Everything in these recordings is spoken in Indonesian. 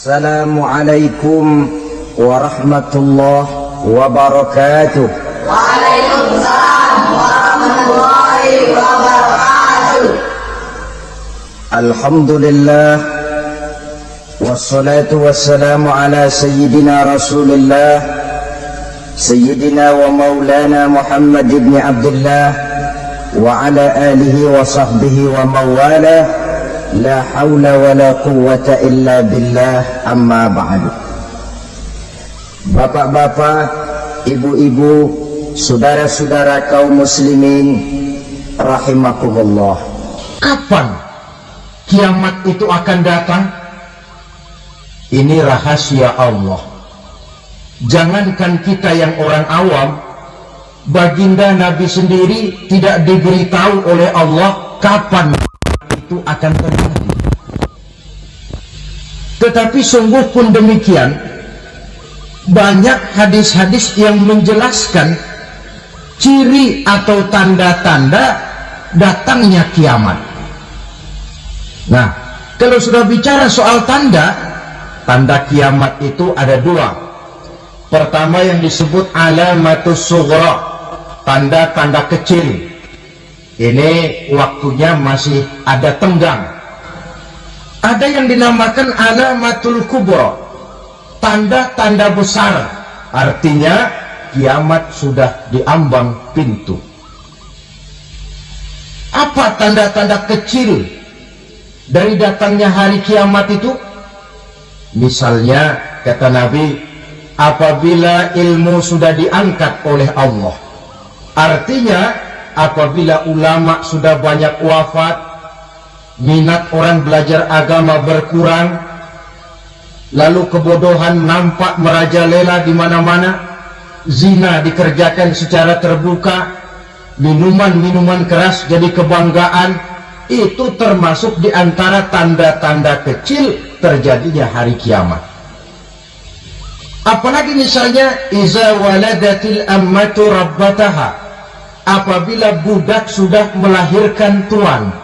Assalamualaikum warahmatullahi wabarakatuh. Waalaikumsalam warahmatullahi wabarakatuh. Alhamdulillah wassalatu wassalamu ala sayyidina Rasulillah sayyidina wa maulana Muhammad ibn Abdullah wa ala alihi wa sahbihi wa mawalah. La haula wa la quwwata illa billah, amma ba'du. Bapak-bapak, ibu-ibu, saudara-saudara kaum muslimin rahimakumullah. Kapan kiamat itu akan datang? Ini rahasia Allah. Jangankan kita yang orang awam, baginda Nabi sendiri tidak diberitahu oleh Allah kapan itu akan terjadi. Tetapi sungguh pun demikian, banyak hadis-hadis yang menjelaskan ciri atau tanda-tanda datangnya kiamat. Nah, kalau sudah bicara soal tanda kiamat itu ada dua. Pertama yang disebut alamatus sughra, tanda-tanda kecil. Ini waktunya masih ada tenggang. Ada yang dinamakan alamatul kubra, tanda-tanda besar, artinya kiamat sudah diambang pintu. Apa tanda-tanda kecil dari datangnya hari kiamat itu? Misalnya kata Nabi, apabila ilmu sudah diangkat oleh Allah, artinya apabila ulama sudah banyak wafat, minat orang belajar agama berkurang, lalu kebodohan nampak merajalela di mana-mana, zina dikerjakan secara terbuka, minuman-minuman keras jadi kebanggaan, itu termasuk di antara tanda-tanda kecil terjadinya hari kiamat. Apalagi misalnya iza waladatil ammatu rabbataha, apabila budak sudah melahirkan tuan.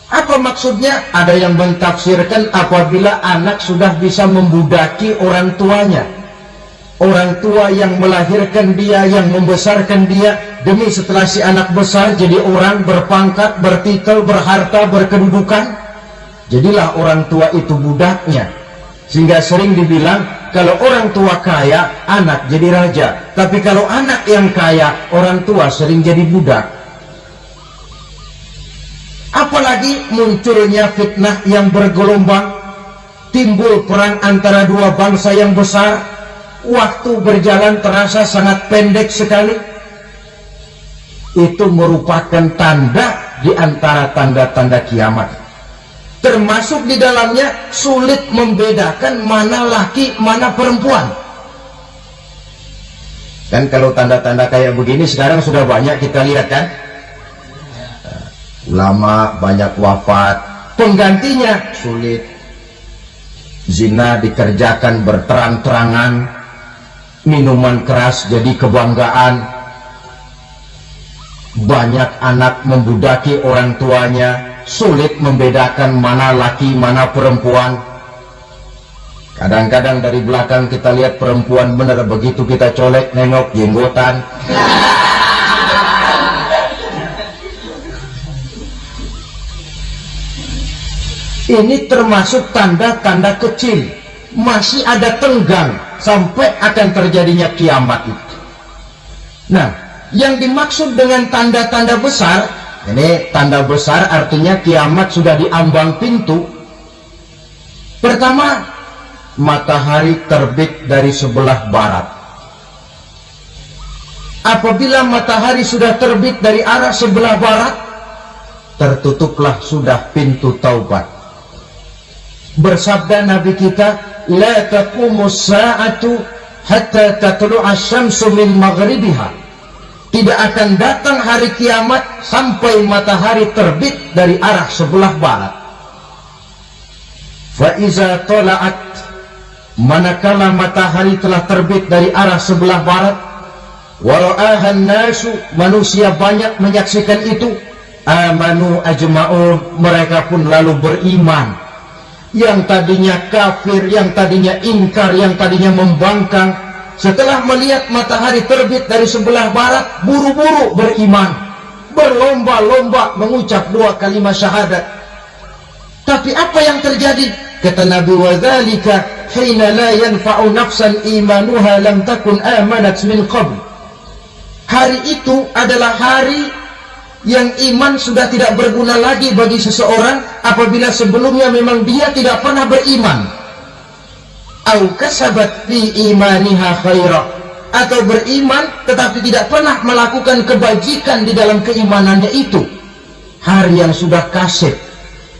Apa maksudnya? Ada yang mentafsirkan apabila anak sudah bisa membudaki orang tuanya. Orang tua yang melahirkan dia, yang membesarkan dia, demi setelah si anak besar jadi orang berpangkat, bertitel, berharta, berkedudukan, jadilah orang tua itu budaknya. Sehingga sering dibilang, kalau orang tua kaya, anak jadi raja. Tapi kalau anak yang kaya, orang tua sering jadi budak. Apalagi munculnya fitnah yang bergelombang, timbul perang antara dua bangsa yang besar, waktu berjalan terasa sangat pendek sekali. Itu merupakan tanda di antara tanda-tanda kiamat. Termasuk di dalamnya sulit membedakan mana laki, mana perempuan. Dan kalau tanda-tanda kayak begini sekarang sudah banyak kita lihat kan? Ulama banyak wafat, penggantinya sulit. Zina dikerjakan berterang-terangan, minuman keras jadi kebanggaan, banyak anak membudaki orang tuanya, sulit membedakan mana laki mana perempuan. Kadang-kadang dari belakang kita lihat perempuan benar, begitu kita colek nengok jenggotan. Ini termasuk tanda-tanda kecil, masih ada tenggang sampai akan terjadinya kiamat itu. Nah, yang dimaksud dengan tanda-tanda besar, ini tanda besar artinya kiamat sudah diambang pintu. Pertama, matahari terbit dari sebelah barat. Apabila matahari sudah terbit dari arah sebelah barat, tertutuplah sudah pintu taubat. Bersabda Nabi kita, la taqumus sa'atu hatta tatlu'a asy-syamsu min maghribiha. Tidak akan datang hari kiamat sampai matahari terbit dari arah sebelah barat. Fa iza tala'at, manakala matahari telah terbit dari arah sebelah barat, wa ra'ahan nasu, manusia banyak menyaksikan itu, amanu ajma'un, mereka pun lalu beriman. yang tadinya kafir, yang tadinya ingkar, yang tadinya membangkang, setelah melihat matahari terbit dari sebelah barat, buru-buru beriman, berlomba-lomba mengucap 2 kalimat syahadat. Tapi apa yang terjadi? Kata Nabi, wa dzalika hina la yanfa'u nafsan imanuha lam takun amanat min qabl. Hari itu adalah hari yang iman sudah tidak berguna lagi bagi seseorang apabila sebelumnya memang dia tidak pernah beriman. Au kasabat fi imaniha khaira, atau beriman tetapi tidak pernah melakukan kebajikan di dalam keimanannya itu. Hari yang sudah kasib,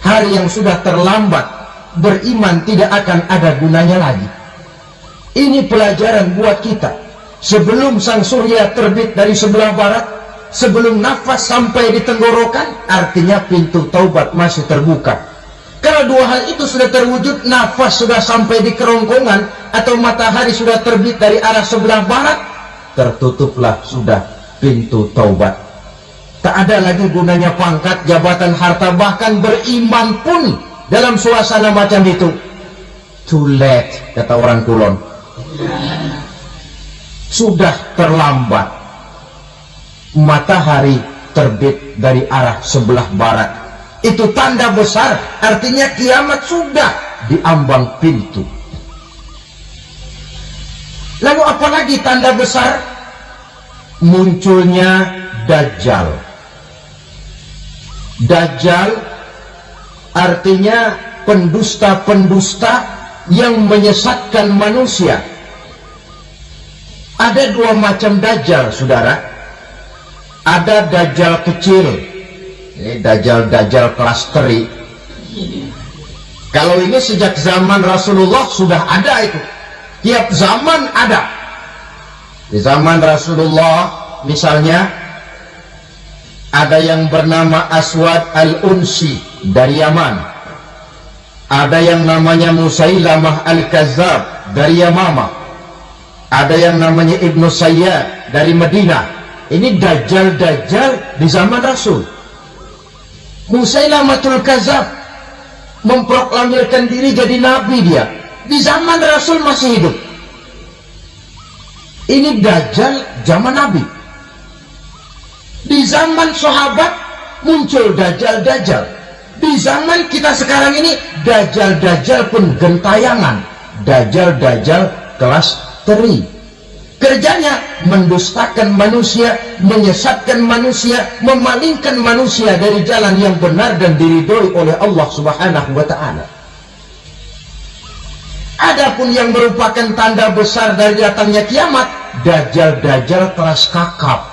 hari yang sudah terlambat, beriman tidak akan ada gunanya lagi. Ini pelajaran buat kita. Sebelum sang surya terbit dari sebelah barat, sebelum nafas sampai di tenggorokan, artinya pintu taubat masih terbuka. Kalau 2 hal itu sudah terwujud, nafas sudah sampai di kerongkongan, atau matahari sudah terbit dari arah sebelah barat, tertutuplah sudah pintu taubat. Tak ada lagi gunanya pangkat, jabatan, harta, bahkan beriman pun dalam suasana macam itu too late, kata orang Kulon. Sudah terlambat. Matahari terbit dari arah sebelah barat, itu tanda besar, artinya kiamat sudah diambang pintu. Lalu apalagi tanda besar? Munculnya Dajjal. Dajjal artinya pendusta-pendusta yang menyesatkan manusia. Ada 2 macam Dajjal, saudara. Ada Dajjal kecil, ini Dajjal kelas teri. Kalau ini sejak zaman Rasulullah sudah ada itu. Tiap zaman ada. Di zaman Rasulullah misalnya ada yang bernama Aswad al-Unsi dari Yaman. Ada yang namanya Musailamah al-Kazzab dari Yamama. Ada yang namanya Ibnu Sayyad dari Madinah. Ini Dajjal-Dajjal di zaman Rasul. Musailamatul Kazzab memproklamirkan diri jadi nabi, dia di zaman Rasul masih hidup. Ini Dajjal zaman Nabi. Di zaman sahabat muncul Dajjal-Dajjal. Di zaman kita sekarang ini Dajjal-Dajjal pun gentayangan. Dajjal-Dajjal kelas teri. Kerjanya mendustakan manusia, menyesatkan manusia, memalingkan manusia dari jalan yang benar dan diridhoi oleh Allah Subhanahu wa ta'ala. Adapun yang merupakan tanda besar dari datangnya kiamat, Dajjal-Dajjal kelas kakap,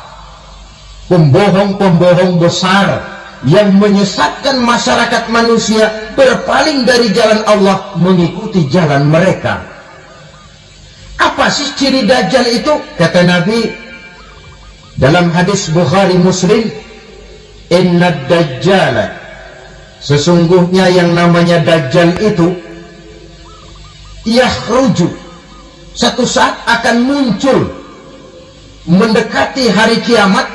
pembohong-pembohong besar yang menyesatkan masyarakat manusia berpaling dari jalan Allah mengikuti jalan mereka. Apa sih ciri Dajjal itu? Kata Nabi dalam hadis Bukhari Muslim, inna Dajjal, sesungguhnya yang namanya Dajjal itu yakhruju, satu saat akan muncul mendekati hari kiamat.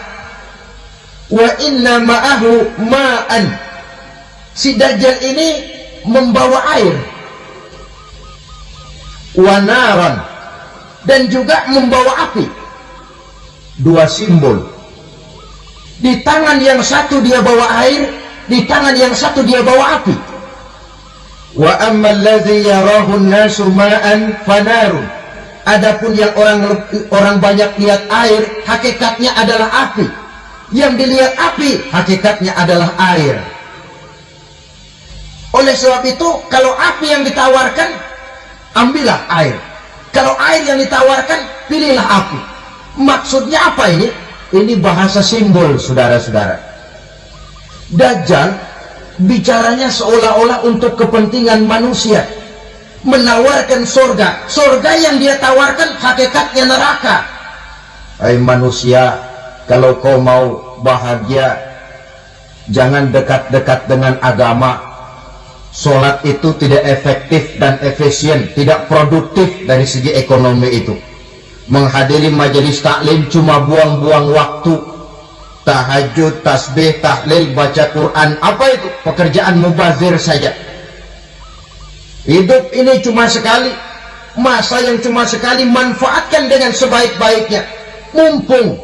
Wa inna ma'ahu ma'an, si Dajjal ini membawa air, wa naran, dan juga membawa api. 2 simbol. Di tangan yang satu dia bawa air, di tangan yang satu dia bawa api. Wa ammal ladzi yarahu an-nasu ma'an fanarun, adapun yang orang banyak lihat air, hakikatnya adalah api. Yang dilihat api, hakikatnya adalah air. Oleh sebab itu, kalau api yang ditawarkan, ambillah air. Kalau air yang ditawarkan, pilihlah api. Maksudnya apa ini? Ini bahasa simbol, saudara-saudara. Dajjal bicaranya seolah-olah untuk kepentingan manusia, menawarkan surga. Surga yang dia tawarkan hakikatnya neraka. Hai manusia, kalau kau mau bahagia, jangan dekat-dekat dengan agama. Sholat itu tidak efektif dan efisien, tidak produktif dari segi ekonomi itu. Menghadiri majelis taklim cuma buang-buang waktu. Tahajud, tasbih, tahlil, baca Quran, apa itu? Pekerjaan mubazir saja. Hidup ini cuma sekali, masa yang cuma sekali, manfaatkan dengan sebaik-baiknya. Mumpung,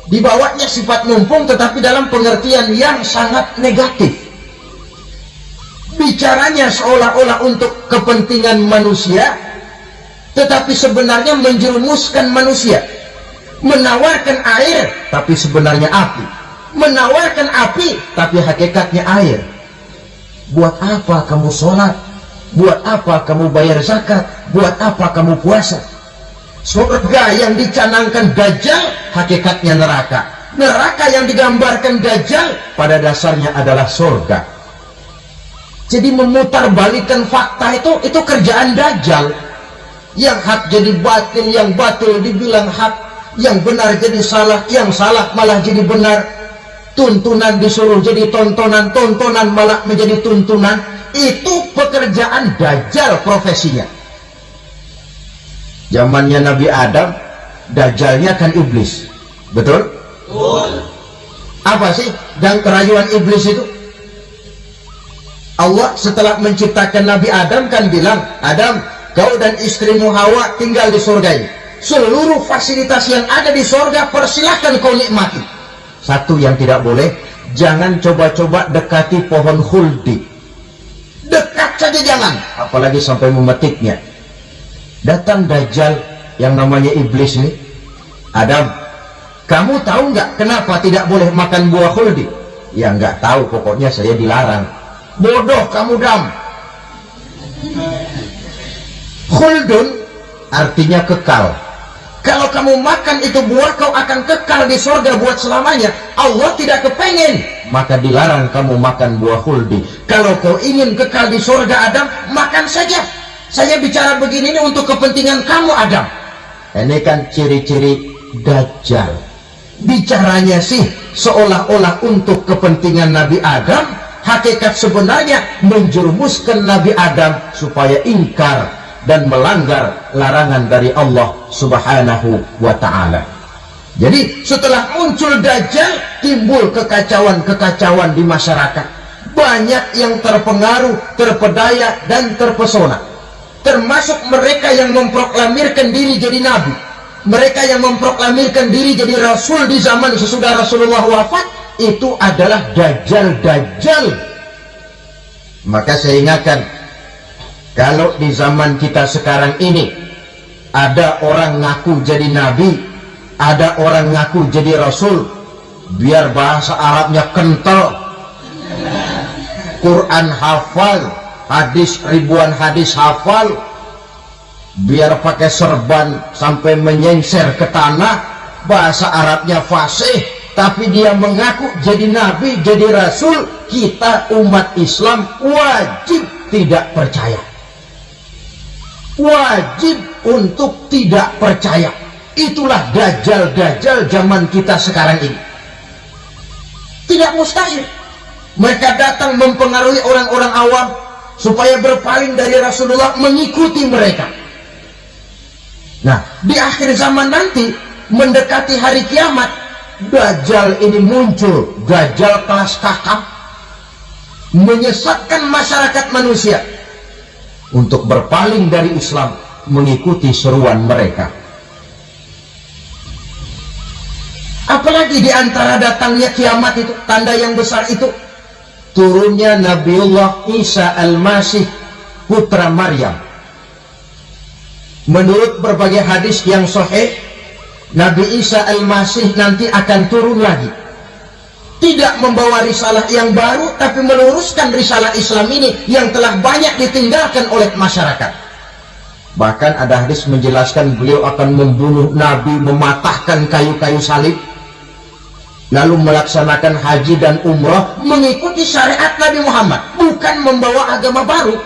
dibawanya sifat mumpung tetapi dalam pengertian yang sangat negatif. Bicaranya seolah-olah untuk kepentingan manusia, tetapi sebenarnya menjerumuskan manusia. Menawarkan air, tapi sebenarnya api. Menawarkan api, tapi hakikatnya air. Buat apa kamu sholat? Buat apa kamu bayar zakat? Buat apa kamu puasa? Surga yang dicanangkan Dajjal, hakikatnya neraka. Neraka yang digambarkan Dajjal, pada dasarnya adalah surga. Jadi memutarbalikkan fakta itu kerjaan Dajjal. Yang hak jadi batil, yang batil dibilang hak, yang benar jadi salah, yang salah malah jadi benar. Tuntunan disuruh jadi tontonan, tontonan malah menjadi tuntunan. Itu pekerjaan Dajjal profesinya. Zamannya Nabi Adam, Dajjalnya kan iblis. Betul? Betul. Apa sih dan kerayuan iblis itu? Allah setelah menciptakan Nabi Adam kan bilang, Adam, kau dan istrimu Hawa tinggal di surga ini. Seluruh fasilitas yang ada di surga persilahkan kau nikmati. Satu yang tidak boleh, jangan coba-coba dekati pohon khuldi. Dekat saja jangan, apalagi sampai memetiknya. Datang Dajjal yang namanya iblis ini. Adam, kamu tahu nggak kenapa tidak boleh makan buah khuldi? Ya nggak tahu, pokoknya saya dilarang. Bodoh kamu, Dam. Khuldun artinya kekal. Kalau kamu makan itu buah, kau akan kekal di surga buat selamanya. Allah tidak kepengen, maka dilarang kamu makan buah khuldi. Kalau kau ingin kekal di surga, Adam, makan saja. Saya bicara begini ini untuk kepentingan kamu, Adam. Ini kan ciri-ciri Dajjal. Bicaranya sih seolah-olah untuk kepentingan Nabi Adam, hakikat sebenarnya menjerumuskan Nabi Adam supaya ingkar dan melanggar larangan dari Allah Subhanahu wa ta'ala. Jadi setelah muncul Dajjal, timbul kekacauan-kekacauan di masyarakat. Banyak yang terpengaruh, terpedaya dan terpesona. Termasuk mereka yang memproklamirkan diri jadi nabi, mereka yang memproklamirkan diri jadi rasul di zaman sesudah Rasulullah wafat. Itu adalah Dajjal-Dajjal. Maka saya ingatkan, kalau di zaman kita sekarang ini ada orang ngaku jadi nabi, ada orang ngaku jadi rasul, biar bahasa Arabnya kental, Quran hafal, hadis ribuan hadis hafal, biar pakai serban sampai menyengser ke tanah, bahasa Arabnya fasih, tapi dia mengaku jadi nabi, jadi rasul, kita umat Islam wajib tidak percaya. Wajib untuk tidak percaya. Itulah Dajjal-Dajjal zaman kita sekarang ini. Tidak mustahil mereka datang mempengaruhi orang-orang awam supaya berpaling dari Rasulullah, mengikuti mereka. Nah, di akhir zaman nanti, mendekati hari kiamat, Dajjal ini muncul. Dajjal kelas kakap, menyesatkan masyarakat manusia untuk berpaling dari Islam, mengikuti seruan mereka. Apalagi di antara datangnya kiamat itu, tanda yang besar itu, turunnya Nabiullah Isa Al-Masih, putra Maryam. Menurut berbagai hadis yang sahih, Nabi Isa Al-Masih nanti akan turun lagi, tidak membawa risalah yang baru, tapi meluruskan risalah Islam ini yang telah banyak ditinggalkan oleh masyarakat. Bahkan ada hadis menjelaskan beliau akan membunuh Nabi, mematahkan kayu-kayu salib, lalu melaksanakan haji dan umrah mengikuti syariat Nabi Muhammad, bukan membawa agama baru.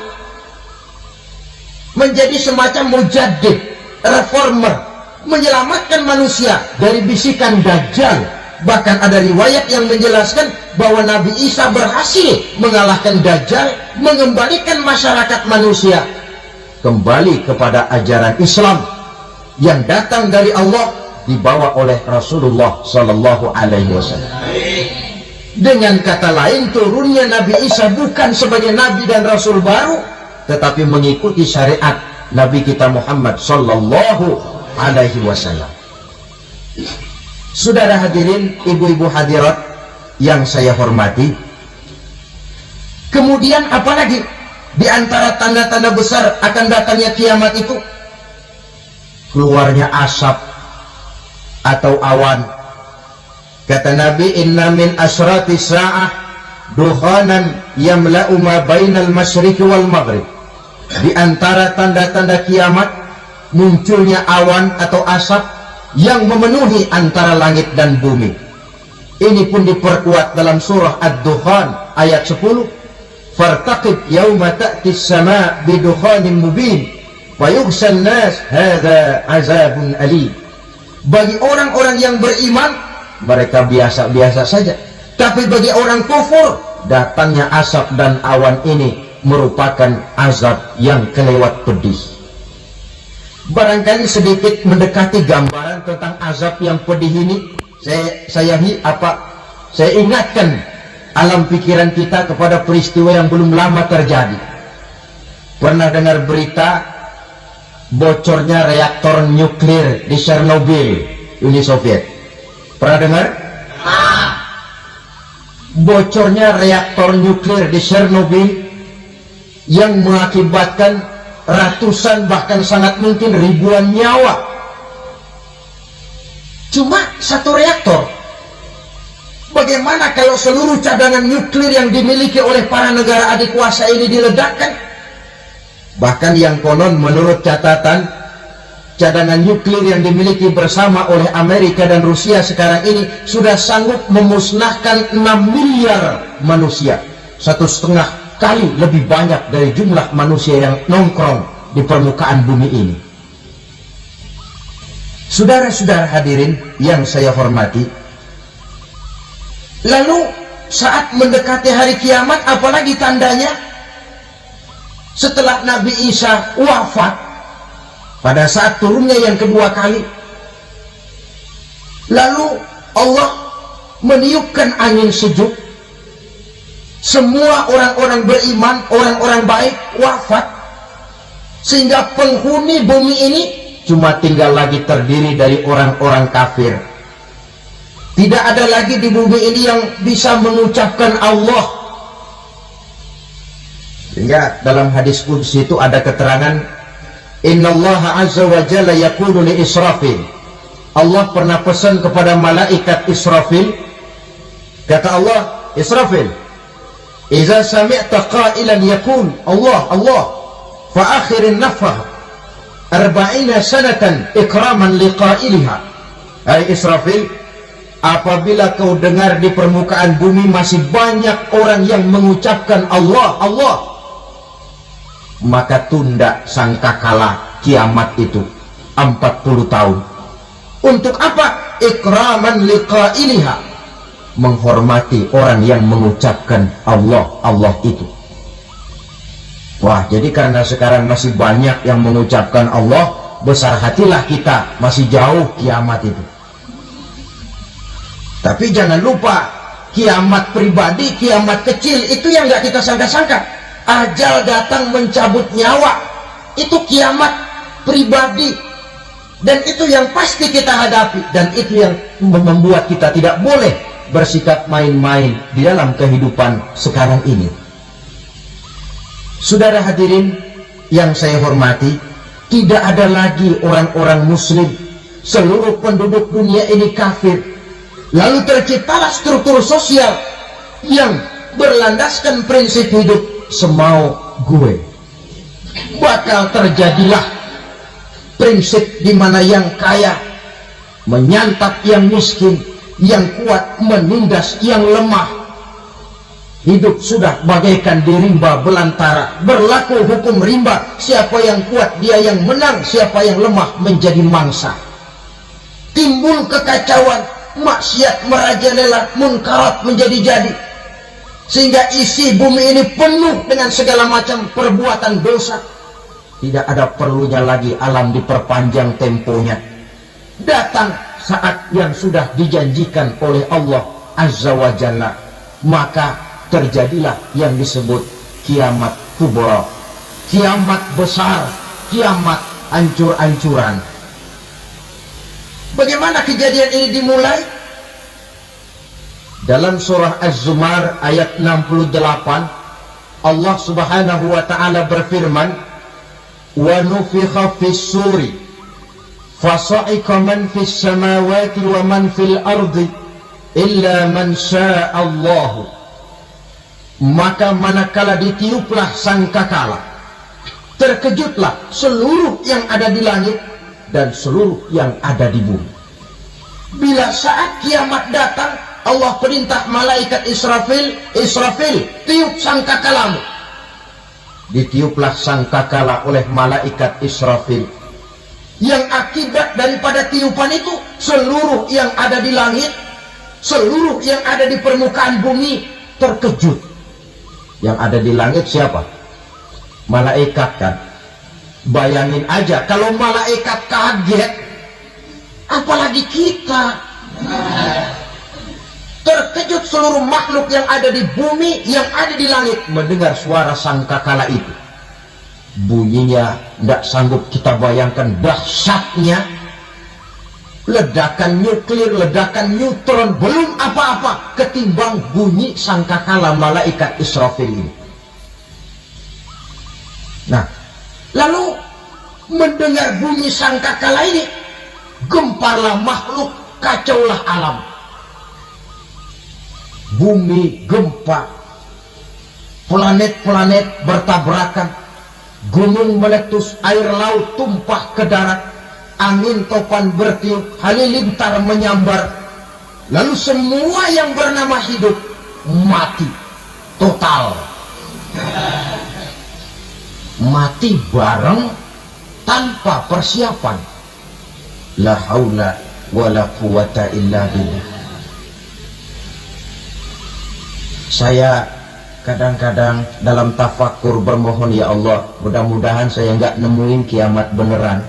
Menjadi semacam mujaddid, reformer, menyelamatkan manusia dari bisikan Dajjal. Bahkan ada riwayat yang menjelaskan bahwa Nabi Isa berhasil mengalahkan Dajjal, mengembalikan masyarakat manusia kembali kepada ajaran Islam yang datang dari Allah, dibawa oleh Rasulullah Sallallahu Alaihi Wasallam. Dengan kata lain, turunnya Nabi Isa bukan sebagai Nabi dan Rasul baru, tetapi mengikuti syariat Nabi kita Muhammad sallallahu alaihi wasallam. Saudara hadirin, ibu-ibu hadirat yang saya hormati, kemudian apalagi di antara tanda-tanda besar akan datangnya kiamat itu? Keluarnya asap atau awan. Kata Nabi, inna min asyrati sa'ah dukhanan yamla'u ma bainal masyriqi wal maghrib. Di antara tanda-tanda kiamat munculnya awan atau asap yang memenuhi antara langit dan bumi. Ini pun diperkuat dalam surah Ad-Dukhan ayat 10. Fartaqib yawma ta'ti as-sama' bidukhanin mubin wa yughshan nas hadza azabun alim. Bagi orang-orang yang beriman, mereka biasa-biasa saja. Tapi bagi orang kufur, datangnya asap dan awan ini merupakan azab yang kelewat pedih. Barangkali sedikit mendekati gambaran tentang azab yang pedih ini, saya ingatkan alam pikiran kita kepada peristiwa yang belum lama terjadi. Pernah dengar berita bocornya reaktor nuklir di Chernobyl, Uni Soviet? Pernah dengar? Bocornya reaktor nuklir di Chernobyl yang mengakibatkan ratusan bahkan sangat mungkin ribuan nyawa. Cuma satu reaktor. Bagaimana kalau seluruh cadangan nuklir yang dimiliki oleh para negara adik kuasa ini diledakkan? Bahkan yang konon menurut catatan, cadangan nuklir yang dimiliki bersama oleh Amerika dan Rusia sekarang ini sudah sanggup memusnahkan 6 miliar manusia. 1,5 kali lebih banyak dari jumlah manusia yang nongkrong di permukaan bumi ini. Saudara-saudara hadirin yang saya hormati, lalu saat mendekati hari kiamat, apalagi tandanya? Setelah Nabi Isa wafat, pada saat turunnya yang kedua kali, lalu Allah meniupkan angin sejuk. Semua orang-orang beriman, orang-orang baik wafat, sehingga penghuni bumi ini cuma tinggal lagi terdiri dari orang-orang kafir. Tidak ada lagi di bumi ini yang bisa mengucapkan Allah. Sehingga dalam hadis qudsi itu ada keterangan, innallaha azza wa jalla yaqulu li Israfil. Allah pernah pesan kepada malaikat Israfil, kata Allah, Israfil, iza sami'ta qailan yakun Allah Allah fa akhirin nafah 40 sanatan ikraman liqailiha. Hai Israfil, apabila kau dengar di permukaan bumi masih banyak orang yang mengucapkan Allah Allah, maka tunda sangkakala kiamat itu 40 tahun. Untuk apa? Ikraman liqailiha, menghormati orang yang mengucapkan Allah Allah itu. Wah, jadi karena sekarang masih banyak yang mengucapkan Allah, besar hatilah kita, masih jauh kiamat itu. Tapi jangan lupa, kiamat pribadi, kiamat kecil itu yang nggak kita sangka-sangka. Ajal datang mencabut nyawa, itu kiamat pribadi, dan itu yang pasti kita hadapi, dan itu yang membuat kita tidak boleh bersikap main-main di dalam kehidupan sekarang ini. Saudara hadirin yang saya hormati, tidak ada lagi orang-orang muslim. Seluruh penduduk dunia ini kafir. Lalu terciptalah struktur sosial yang berlandaskan prinsip hidup semau gue. Bakal terjadilah prinsip di mana yang kaya menyantap yang miskin, yang kuat menindas yang lemah. Hidup sudah bagaikan di rimba belantara, berlaku hukum rimba. Siapa yang kuat dia yang menang, siapa yang lemah menjadi mangsa. Timbul kekacauan, maksiat merajalela, munkarat menjadi-jadi, sehingga isi bumi ini penuh dengan segala macam perbuatan dosa. Tidak ada perlunya lagi alam diperpanjang temponya. Datang saat yang sudah dijanjikan oleh Allah Azza wa Jalla, maka terjadilah yang disebut kiamat kubra. kiamat besar, kiamat ancur-ancuran. Bagaimana kejadian ini dimulai? Dalam surah Az-Zumar ayat 68, Allah Subhanahu wa taala berfirman, "Wa nufikha fis-suri fasa'iqa man fis samawati wa man fil ardi illa man syaa Allah." Maka manakala ditiuplah sangkakala, terkejutlah seluruh yang ada di langit dan seluruh yang ada di bumi. Bila saat kiamat datang, Allah perintah malaikat Israfil, "Israfil, tiup sangkakalamu." Ditiuplah sangkakala oleh malaikat Israfil. Yang akibat daripada tiupan itu, seluruh yang ada di langit, seluruh yang ada di permukaan bumi terkejut. Yang ada di langit siapa? Malaikat kan. Bayangin aja kalau malaikat kaget, apalagi kita. Terkejut seluruh makhluk yang ada di bumi, yang ada di langit mendengar suara sangkakala itu. Bunyinya tidak sanggup kita bayangkan dahsyatnya. Ledakan nuklir, ledakan neutron, belum apa-apa ketimbang bunyi sangkakala malaikat Israfil ini. Nah, lalu mendengar bunyi sangkakala ini, gemparlah makhluk, kacaulah alam. Bumi gempa, planet-planet bertabrakan, gunung meletus, air laut tumpah ke darat, angin topan bertiup, halilintar menyambar. Lalu semua yang bernama hidup mati total. Mati bareng tanpa persiapan. La haula wala quwata illa billah. Saya kadang-kadang dalam tafakur bermohon, ya Allah, mudah-mudahan saya nggak nemuin kiamat beneran.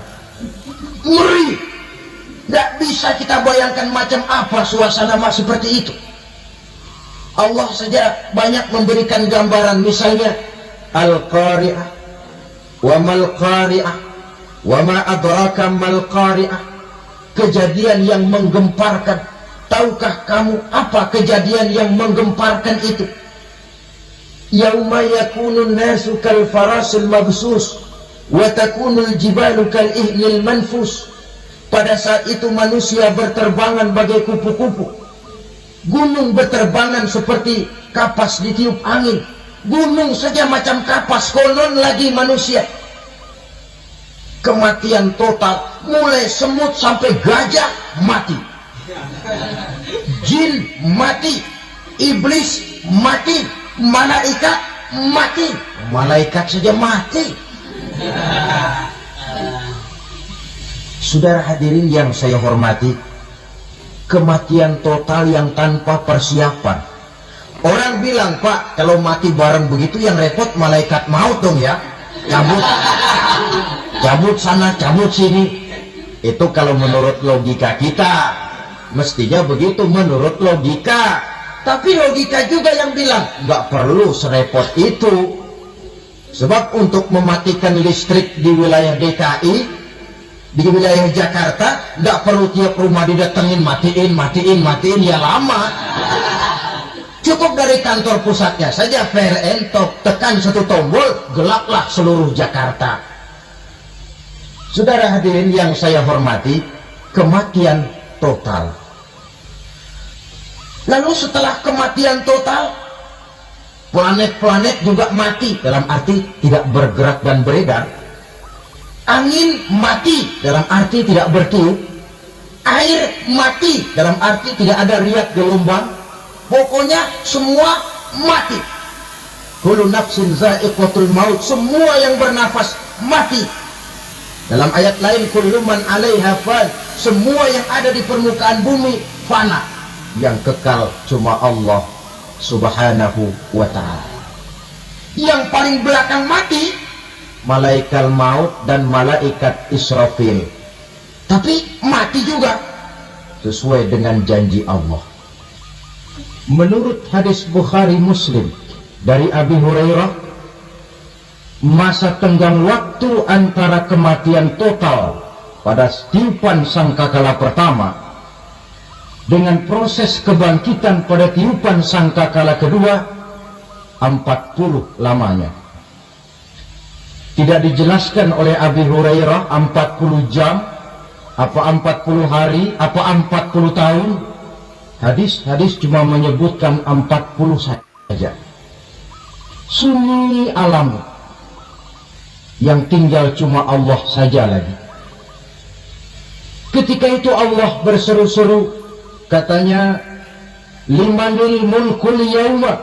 Ngeri, nggak bisa kita bayangkan macam apa suasana seperti itu. Allah saja banyak memberikan gambaran, misalnya Al-Qari'ah, wa mal qari'ah, wa ma adraka mal qari'ah. Kejadian yang menggemparkan. Tahukah kamu apa kejadian yang menggemparkan itu? Yauma yakunun nasu kal farasil mabsus wa takunul jibalu kal ihnil manfus. Pada saat itu manusia berterbangan bagai kupu-kupu, gunung berterbangan seperti kapas ditiup angin. Gunung saja macam kapas, konon lagi manusia. Kematian total, mulai semut sampai gajah mati, jin mati, iblis mati, malaikat mati. Malaikat saja mati. Saudara hadirin yang saya hormati, kematian total yang tanpa persiapan. Orang bilang, "Pak, kalau mati bareng begitu yang repot malaikat maut dong ya, cabut sana, cabut sini." Itu kalau menurut logika kita, mestinya begitu menurut logika. Tapi logika juga yang bilang nggak perlu serepot itu. Sebab untuk mematikan listrik di wilayah DKI, di wilayah Jakarta, nggak perlu tiap rumah didatengin, matiin, ya lama. Cukup dari kantor pusatnya saja PLN, tekan satu tombol, gelaplah seluruh Jakarta. Saudara hadirin yang saya hormati, kematian total. Lalu setelah kematian total, planet-planet juga mati, dalam arti tidak bergerak dan beredar. Angin mati, dalam arti tidak bertiup. Air mati, dalam arti tidak ada riak gelombang. Pokoknya semua mati. Kullu nafsin za'iqatul maut, semua yang bernafas mati. Dalam ayat lain, kullu man 'alaiha fan, semua yang ada di permukaan bumi fana. Yang kekal cuma Allah Subhanahu wa ta'ala. Yang paling belakang mati malaikat maut dan malaikat Israfil. Tapi mati juga sesuai dengan janji Allah. Menurut hadis Bukhari Muslim dari Abi Hurairah, masa tenggang waktu antara kematian total pada tiupan sangkakala pertama dengan proses kebangkitan pada tiupan sangkakala kedua 40 lamanya. Tidak dijelaskan oleh Abi Hurairah 40 jam, apa 40 hari, apa 40 tahun. Hadis-hadis cuma menyebutkan 40 saja. Sunyi alam yang tinggal cuma Allah saja lagi. Ketika itu Allah berseru-seru, katanya, limanil mulkul yauma,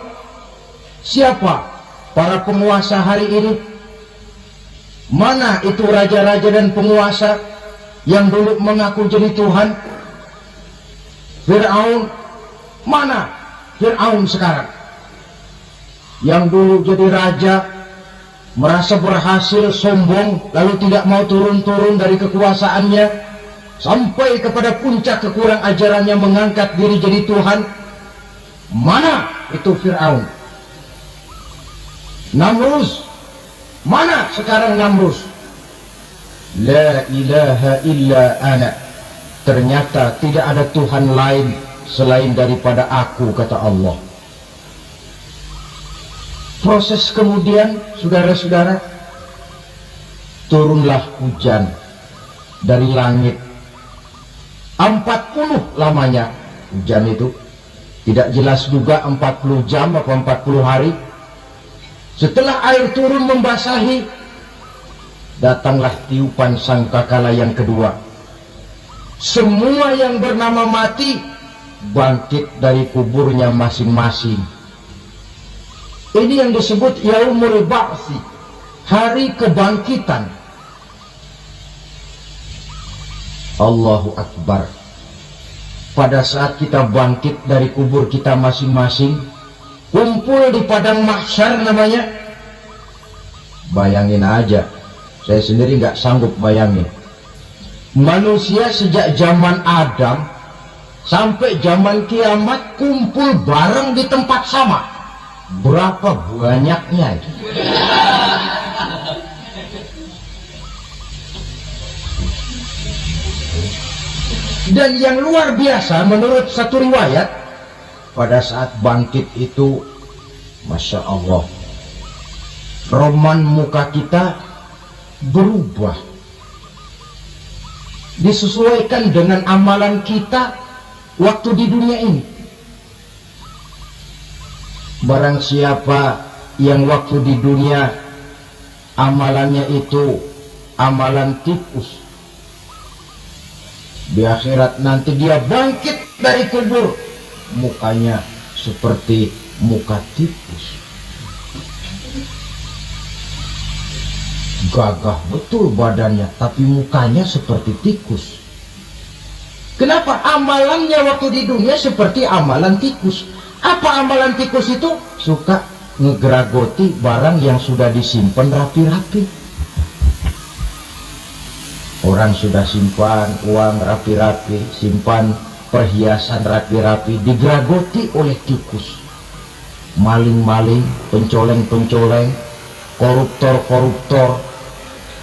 siapa para penguasa hari ini? Mana itu raja-raja dan penguasa yang dulu mengaku jadi Tuhan? Fir'aun, mana Fir'aun sekarang? Yang dulu jadi raja, merasa berhasil, sombong, lalu tidak mau turun-turun dari kekuasaannya, sampai kepada puncak kekurang ajarannya mengangkat diri jadi Tuhan. Mana itu Fir'aun? Namrus, mana sekarang Namrus? La ilaha illa ana, ternyata tidak ada Tuhan lain selain daripada aku, kata Allah. Proses kemudian, saudara-saudara, turunlah hujan dari langit. 40 lamanya hujan itu. Tidak jelas juga 40 jam atau 40 hari. Setelah air turun membasahi, datanglah tiupan sangkakala yang kedua. Semua yang bernama mati bangkit dari kuburnya masing-masing. Ini yang disebut Yaumul Ba'si, hari kebangkitan. Allahu Akbar. Pada saat kita bangkit dari kubur kita masing-masing, kumpul di padang mahsyar namanya. Bayangin aja, saya sendiri nggak sanggup bayangin. Manusia sejak zaman Adam sampai zaman kiamat kumpul bareng di tempat sama. Berapa banyaknya itu? Dan yang luar biasa menurut satu riwayat, pada saat bangkit itu, Masya Allah, roman muka kita berubah, disesuaikan dengan amalan kita waktu di dunia ini. Barang siapa yang waktu di dunia amalannya itu amalan tikus, di akhirat nanti dia bangkit dari kubur, mukanya seperti muka tikus. Gagah betul badannya, tapi mukanya seperti tikus. Kenapa? Amalannya waktu di dunia seperti amalan tikus. Apa amalan tikus itu? Suka ngegeragoti barang yang sudah disimpan rapi-rapi. Orang sudah simpan uang rapi-rapi, simpan perhiasan rapi-rapi, digeragoti oleh tikus. Maling-maling, pencoleng-pencoleng, koruptor-koruptor,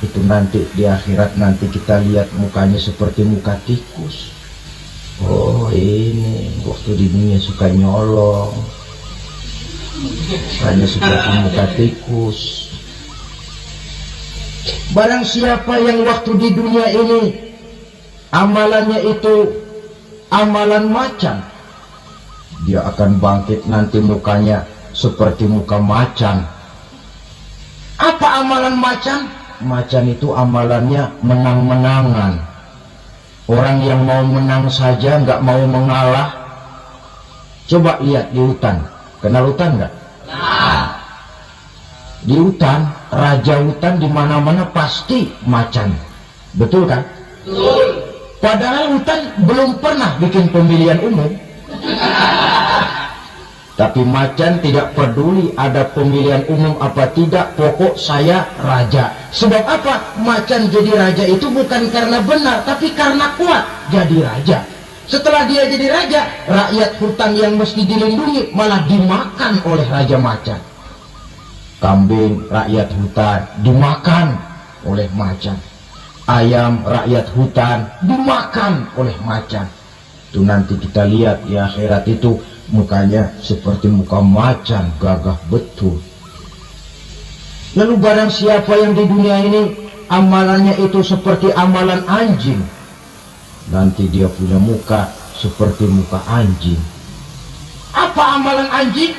itu nanti di akhirat nanti kita lihat mukanya seperti muka tikus. Oh, ini waktu di dunia suka nyolong, hanya seperti muka tikus. Barang siapa yang waktu di dunia ini amalannya itu amalan macan, dia akan bangkit nanti mukanya seperti muka macan. Apa amalan macan? Macan itu amalannya menang-menangan. Orang yang mau menang saja, nggak mau mengalah. Coba lihat di hutan. Kenal hutan nggak? Nah, di hutan, raja hutan di mana-mana pasti macan. Betul kan? Betul. Padahal hutan belum pernah bikin pemilihan umum. Tapi macan tidak peduli ada pemilihan umum apa tidak, pokok saya raja. Sebab apa? Macan jadi raja itu bukan karena benar, tapi karena kuat jadi raja. Setelah dia jadi raja, rakyat hutan yang mesti dilindungi malah dimakan oleh raja macan. Kambing rakyat hutan dimakan oleh macan, ayam rakyat hutan dimakan oleh macan. Itu nanti kita lihat di akhirat itu mukanya seperti muka macan, gagah betul. Lalu barang siapa yang di dunia ini amalannya itu seperti amalan anjing, nanti dia punya muka seperti muka anjing. Apa amalan anjing?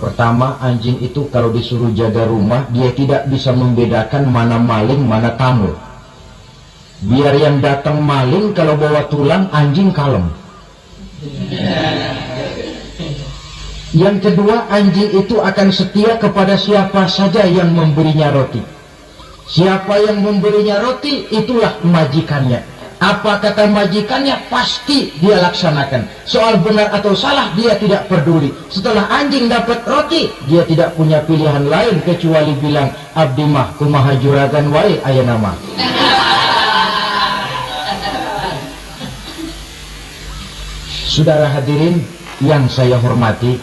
Pertama, anjing itu kalau disuruh jaga rumah, dia tidak bisa membedakan mana maling, mana tamu. Biar yang datang maling, kalau bawa tulang, anjing kalem. Yang kedua, anjing itu akan setia kepada siapa saja yang memberinya roti. Siapa yang memberinya roti, itulah majikannya. Apa kata majikannya, pasti dia laksanakan. Soal benar atau salah, dia tidak peduli. Setelah anjing dapat roti, dia tidak punya pilihan lain kecuali bilang, abdi mah kumaha juragan wae aya nama. Saudara hadirin yang saya hormati,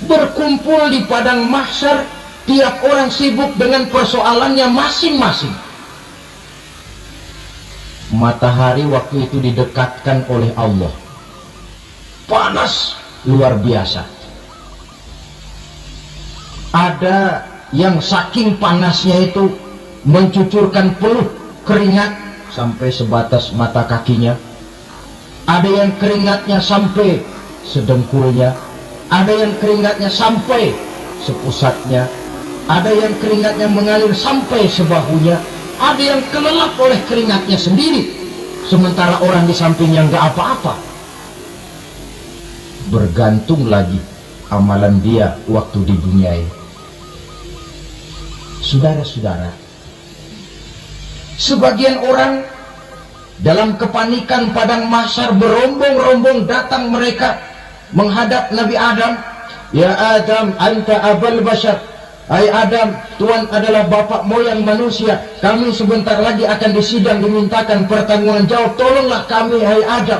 berkumpul di padang mahsyar, tiap orang sibuk dengan persoalannya masing-masing. Matahari waktu itu didekatkan oleh Allah, panas luar biasa. Ada yang saking panasnya itu mencucurkan peluh keringat sampai sebatas mata kakinya. Ada yang keringatnya sampai sedengkulnya, ada yang keringatnya sampai sepusatnya, ada yang keringatnya mengalir sampai sebahunya, ada yang kelelap oleh keringatnya sendiri, sementara orang di sampingnya nggak apa-apa. Bergantung lagi amalan dia waktu di dunia ini. Saudara-saudara, sebagian orang dalam kepanikan padang mahsyar berombong-rombong datang mereka menghadap Nabi Adam. Ya Adam, anta abal bashar. Hai Adam, Tuhan adalah bapak moyang manusia. Kami sebentar lagi akan disidang, dimintakan pertanggungan jawab. Tolonglah kami, hai Adam.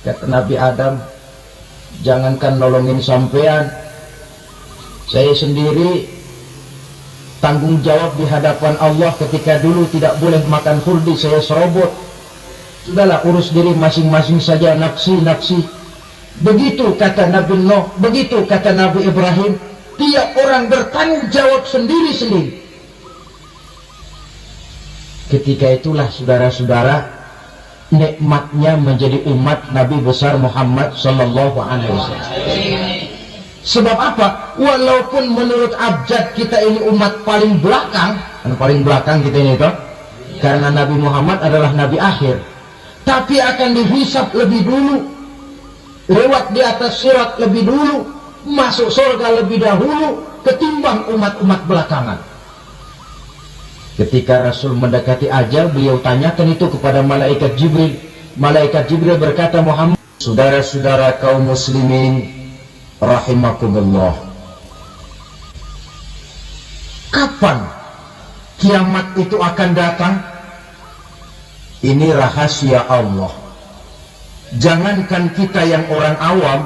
Kata Nabi Adam, jangankan nolongin sampean, saya sendiri tanggung jawab di hadapan Allah. Ketika dulu tidak boleh makan khuldi, saya serobot. Sudahlah, urus diri masing-masing saja, nafsi. Begitu kata Nabi Nuh, begitu kata Nabi Ibrahim. Tiap orang bertanggung jawab sendiri-sendiri. Ketika itulah saudara-saudara, nikmatnya menjadi umat Nabi besar Muhammad sallallahu alaihi wasallam. Sebab apa? Walaupun menurut abjad kita ini umat paling belakang, kita ini toh, karena Nabi Muhammad adalah Nabi akhir, tapi akan dihisab lebih dulu, lewat di atas sirat lebih dulu, masuk surga lebih dahulu ketimbang umat-umat belakangan. Ketika Rasul mendekati ajal, beliau tanyakan itu kepada malaikat Jibril. Malaikat Jibril berkata, Muhammad, saudara-saudara kaum muslimin rahimakumullah, kapan kiamat itu akan datang? Ini rahasia Allah. Jangankan kita yang orang awam,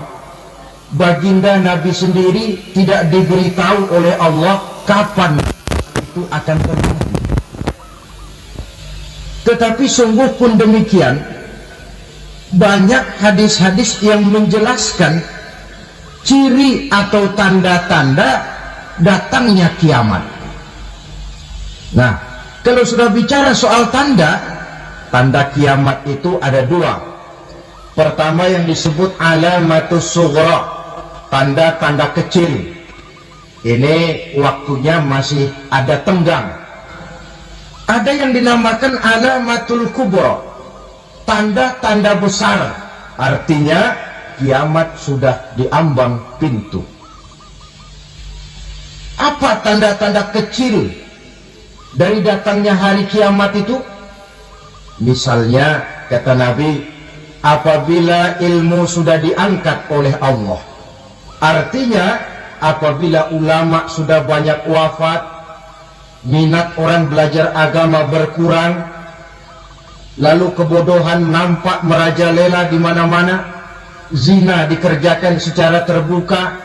baginda Nabi sendiri tidak diberitahu oleh Allah kapan itu akan terjadi. Tetapi sungguh pun demikian, banyak hadis-hadis yang menjelaskan ciri atau tanda-tanda datangnya kiamat. Nah, kalau sudah bicara soal tanda kiamat itu ada dua. Pertama yang disebut alamatus sughra, tanda-tanda kecil. Ini waktunya masih ada tenggang. Ada yang dinamakan alamatul kubra, tanda-tanda besar, artinya kiamat sudah diambang pintu. Apa tanda-tanda kecil dari datangnya hari kiamat itu? Misalnya kata Nabi, apabila ilmu sudah diangkat oleh Allah, artinya apabila ulama sudah banyak wafat, minat orang belajar agama berkurang, lalu kebodohan nampak merajalela di mana-mana, zina dikerjakan secara terbuka,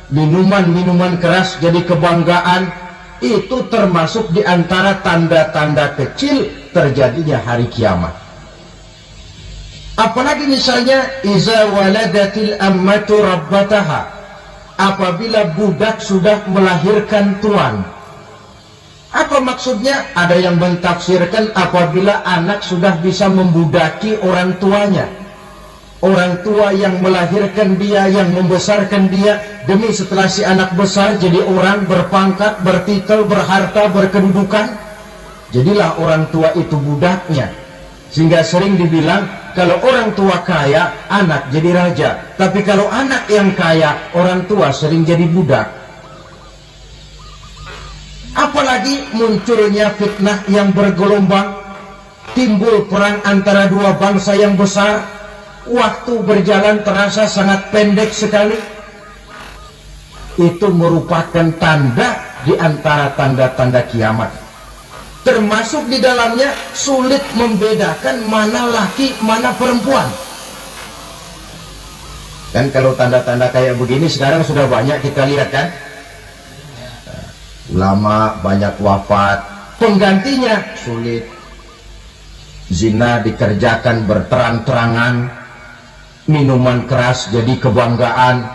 minuman-minuman keras jadi kebanggaan, itu termasuk di antara tanda-tanda kecil terjadinya hari kiamat. Apalagi misalnya iza waladatil ammatu rabbataha, apabila budak sudah melahirkan tuan. Apa maksudnya? Ada yang mentafsirkan apabila anak sudah bisa membudaki orang tuanya. Orang tua yang melahirkan dia, yang membesarkan dia, demi setelah si anak besar jadi orang berpangkat, bertitel, berharta, berkedudukan, jadilah orang tua itu budaknya. Sehingga sering dibilang kalau orang tua kaya, anak jadi raja. Tapi kalau anak yang kaya, orang tua sering jadi budak. Apalagi munculnya fitnah yang bergelombang, timbul perang antara dua bangsa yang besar. Waktu berjalan terasa sangat pendek sekali. Itu merupakan tanda di antara tanda-tanda kiamat. Termasuk di dalamnya sulit membedakan mana laki, mana perempuan. Dan kalau tanda-tanda kayak begini sekarang sudah banyak kita lihat kan. Ulama banyak wafat, penggantinya sulit. Zina dikerjakan berterang-terangan, minuman keras jadi kebanggaan,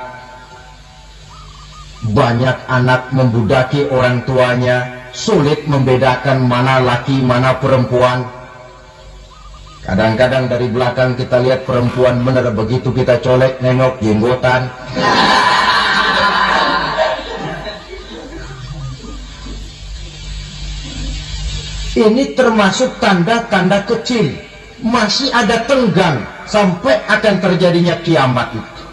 banyak anak membudaki orang tuanya, sulit membedakan mana laki mana perempuan. Kadang-kadang dari belakang kita lihat perempuan benar, begitu kita colek nengok jenggotan. Ini termasuk tanda-tanda kecil, masih ada tenggang sampai akan terjadinya kiamat itu.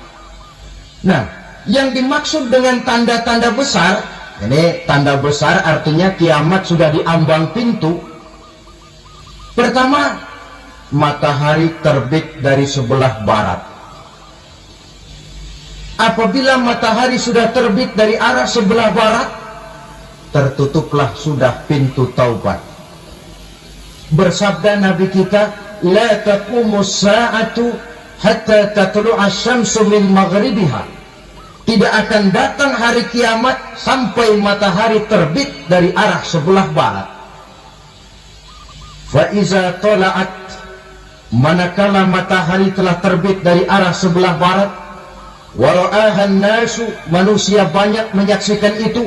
Nah, yang dimaksud dengan tanda-tanda besar, ini tanda besar artinya kiamat sudah diambang pintu. Pertama, matahari terbit dari sebelah barat. Apabila matahari sudah terbit dari arah sebelah barat, tertutuplah sudah pintu taubat. Bersabda Nabi kita, la taqumus sa'atu hatta tatlu'a syamsu min maghribiha. Tidak akan datang hari kiamat sampai matahari terbit dari arah sebelah barat. Fa iza tala'at, manakala matahari telah terbit dari arah sebelah barat, wa ra'ahan nasu, manusia banyak menyaksikan itu,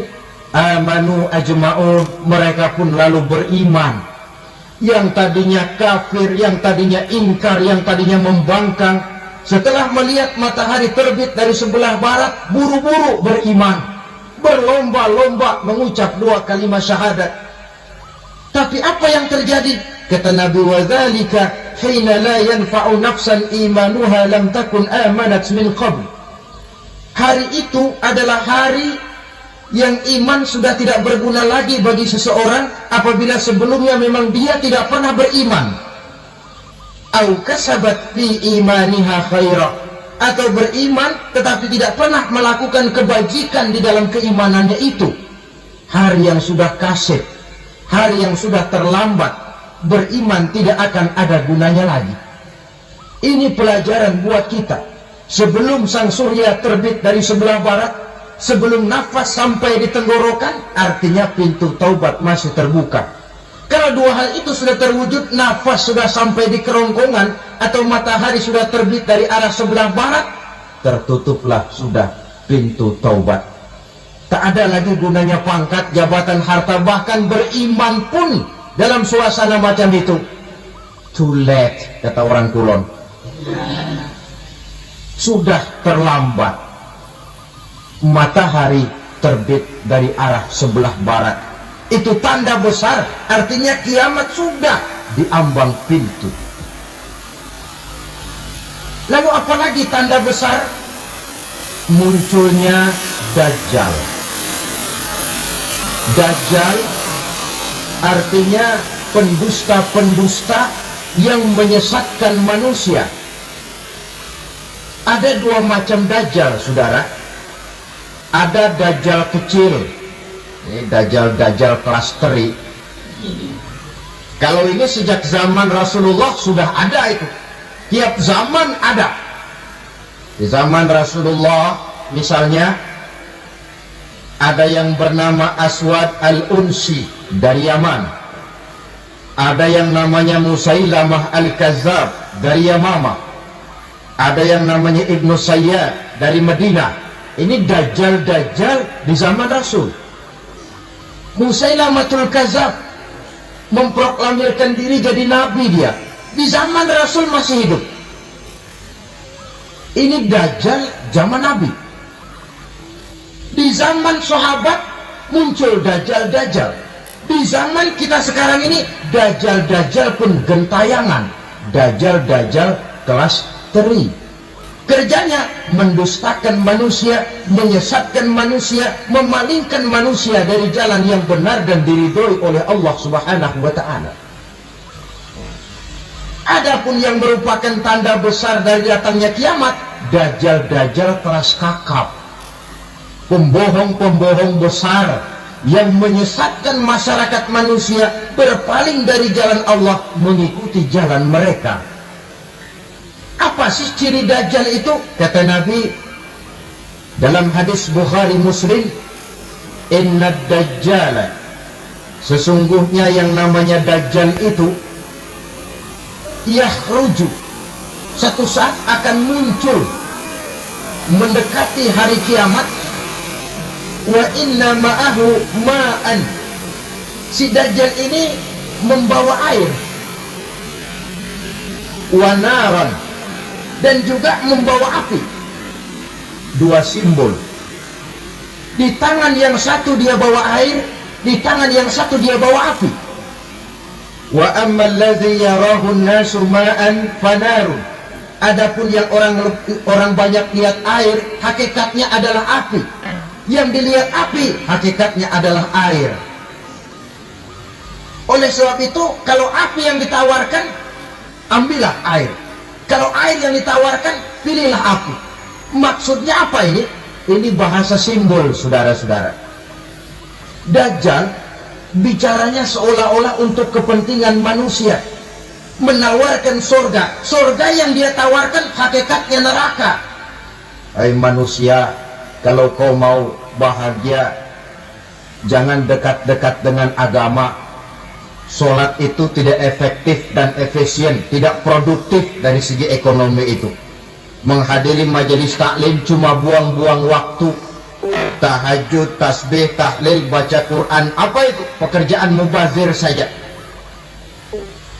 amanu ajma'un, mereka pun lalu beriman. Yang tadinya kafir, yang tadinya ingkar, yang tadinya membangkang, setelah melihat matahari terbit dari sebelah barat, buru-buru beriman, berlomba-lomba mengucap dua kalimat syahadat. Tapi apa yang terjadi? Kata Nabi, wadzalika hina la yanfa'u nafsan imanuha lam takun amanat min qabl. Hari itu adalah hari yang iman sudah tidak berguna lagi bagi seseorang apabila sebelumnya memang dia tidak pernah beriman. Au kasabat fi imaniha khaira, atau beriman tetapi tidak pernah melakukan kebajikan di dalam keimanannya itu. Hari yang sudah kasib, hari yang sudah terlambat, beriman tidak akan ada gunanya lagi. Ini pelajaran buat kita. Sebelum sang surya terbit dari sebelah barat, sebelum nafas sampai di tenggorokan, artinya pintu taubat masih terbuka. Kalau dua hal itu sudah terwujud, nafas sudah sampai di kerongkongan atau matahari sudah terbit dari arah sebelah barat, tertutuplah sudah pintu taubat. Tak ada lagi gunanya pangkat, jabatan, harta, bahkan beriman pun dalam suasana macam itu too late, kata orang Kulon. Sudah terlambat. Matahari terbit dari arah sebelah barat, itu tanda besar, artinya kiamat sudah diambang pintu. Lalu apalagi tanda besar? Munculnya Dajjal. Dajjal artinya pendusta-pendusta yang menyesatkan manusia. Ada dua macam Dajjal, saudara. Ada Dajjal kecil, ini Dajjal kelas teri. Kalau ini sejak zaman Rasulullah sudah ada itu. Tiap zaman ada. Di zaman Rasulullah misalnya Ada yang bernama Aswad al-Unsi dari Yaman. Ada yang namanya Musailamah al-Kazzab dari Yamama. Ada yang namanya Ibnu Sayyad dari Madinah. Ini dajjal-dajjal di zaman Rasul. Musailamatul Kazzab memproklamirkan diri jadi nabi dia. Di zaman Rasul masih hidup. Ini dajjal zaman Nabi. Di zaman sahabat muncul dajjal-dajjal. Di zaman kita sekarang ini dajjal-dajjal pun gentayangan. Dajjal-dajjal kelas teri. Kerjanya mendustakan manusia, menyesatkan manusia, memalingkan manusia dari jalan yang benar dan diridhoi oleh Allah Subhanahu wa ta'ala. Adapun yang merupakan tanda besar dari datangnya kiamat, dajjal-dajjal kelas kakap, pembohong-pembohong besar yang menyesatkan masyarakat manusia berpaling dari jalan Allah mengikuti jalan mereka. Apa sih ciri dajjal itu? Kata Nabi dalam hadis Bukhari Muslim, inna dajjal, sesungguhnya yang namanya dajjal itu yakhruju, satu saat akan muncul mendekati hari kiamat, wa inna ma'ahu ma'an, si dajjal ini membawa air, wa naran, dan juga membawa api. Dua simbol. Di tangan yang satu dia bawa air, di tangan yang satu dia bawa api. Wa ammal ladzi yarahu an-nasu ma'an fanarun. Adapun yang orang banyak lihat air, hakikatnya adalah api. Yang dilihat api, hakikatnya adalah air. Oleh sebab itu, kalau api yang ditawarkan, ambillah air. Kalau air yang ditawarkan, pilihlah api. Maksudnya apa ini? Ini bahasa simbol, saudara-saudara. Dajjal bicaranya seolah-olah untuk kepentingan manusia, menawarkan surga. Surga yang dia tawarkan hakikatnya neraka. Hai manusia, kalau kau mau bahagia, jangan dekat-dekat dengan agama. Sholat itu tidak efektif dan efisien, tidak produktif dari segi ekonomi itu. Menghadiri majelis taklim cuma buang-buang waktu. Tahajud, tasbih, tahlil, baca Quran, apa itu? Pekerjaan mubazir saja.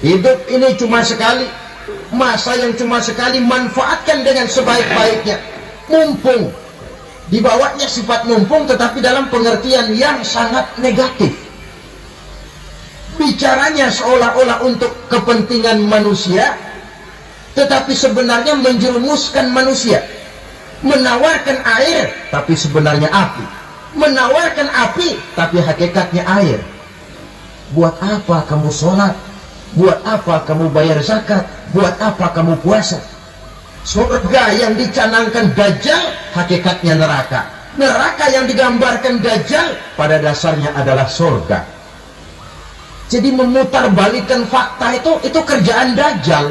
Hidup ini cuma sekali, masa yang cuma sekali, manfaatkan dengan sebaik-baiknya. Mumpung, dibawanya sifat mumpung tetapi dalam pengertian yang sangat negatif. Bicaranya seolah-olah untuk kepentingan manusia, tetapi sebenarnya menjerumuskan manusia. Menawarkan air, tapi sebenarnya api. Menawarkan api, tapi hakikatnya air. Buat apa kamu sholat? Buat apa kamu bayar zakat? Buat apa kamu puasa? Surga yang dicanangkan dajjal, hakikatnya neraka. Neraka yang digambarkan dajjal, pada dasarnya adalah surga. Jadi memutarbalikkan fakta itu kerjaan dajjal.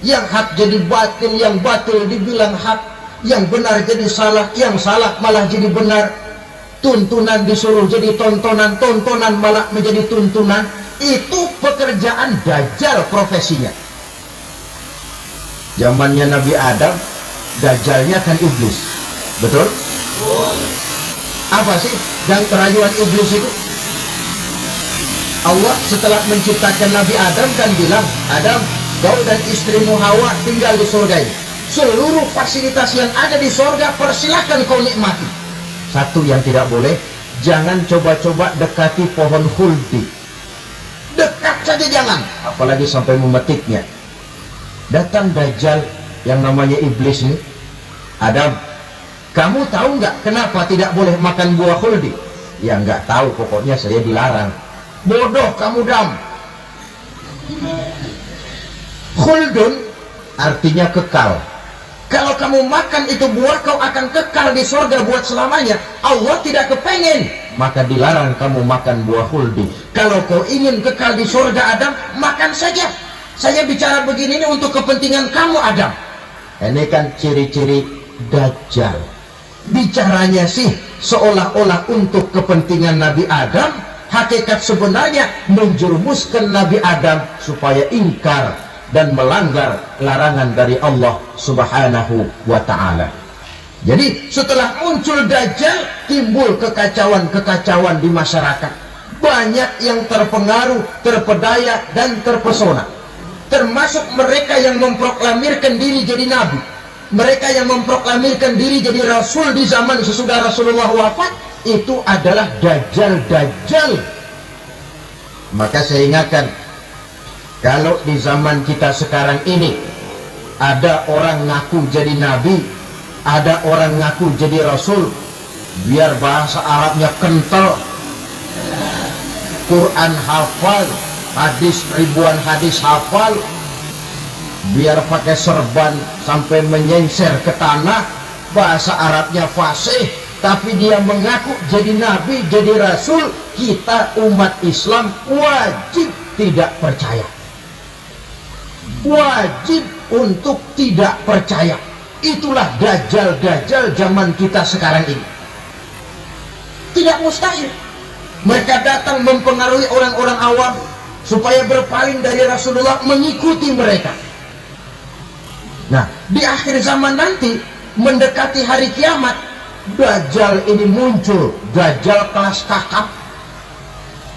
Yang hak jadi batil, yang batil dibilang hak, yang benar jadi salah, yang salah malah jadi benar. Tuntunan disuruh jadi tontonan, tontonan malah menjadi tuntunan. Itu pekerjaan dajjal profesinya. Zamannya Nabi Adam, dajjalnya kan iblis. Betul? Apa sih dan kerayuan iblis itu? Allah setelah menciptakan Nabi Adam kan bilang, Adam, kau dan istrimu Hawa tinggal di surga ini. Seluruh fasilitas yang ada di surga persilahkan kau nikmati. Satu yang tidak boleh, jangan coba-coba dekati pohon khuldi. Dekat saja jangan, apalagi sampai memetiknya. Datang dajjal yang namanya iblis ini. Adam, kamu tahu nggak kenapa tidak boleh makan buah khuldi? Ya nggak tahu, pokoknya saya dilarang. Bodoh kamu, Dam. Khuldun artinya kekal. Kalau kamu makan itu buah, kau akan kekal di surga buat selamanya. Allah tidak kepengen, maka dilarang kamu makan buah khuldi. Kalau kau ingin kekal di surga, Adam, makan saja. Saya bicara begini ini untuk kepentingan kamu, Adam. Ini kan ciri-ciri dajjal. bicaranya sih seolah-olah untuk kepentingan Nabi Adam, hakikat sebenarnya menjerumuskan Nabi Adam supaya ingkar dan melanggar larangan dari Allah Subhanahu wa ta'ala. Jadi setelah muncul Dajjal, timbul kekacauan-kekacauan di masyarakat. Banyak yang terpengaruh, terpedaya, dan terpesona. Termasuk mereka yang memproklamirkan diri jadi nabi, mereka yang memproklamirkan diri jadi rasul di zaman sesudah Rasulullah wafat. Itu adalah Dajjal. Maka saya ingatkan, kalau di zaman kita sekarang ini ada orang ngaku jadi nabi, ada orang ngaku jadi rasul, biar bahasa Arabnya kental, Quran hafal, hadis ribuan hadis hafal, biar pakai serban sampai menyengser ke tanah, bahasa Arabnya fasih, tapi dia mengaku jadi nabi, jadi rasul, kita umat Islam wajib tidak percaya, wajib untuk tidak percaya. Itulah Dajjal zaman kita sekarang ini. Tidak mustahil mereka datang mempengaruhi orang-orang awam supaya berpaling dari Rasulullah, mengikuti mereka. Nah, di akhir zaman nanti, mendekati hari kiamat, Dajjal ini muncul, Dajjal kelas kakap,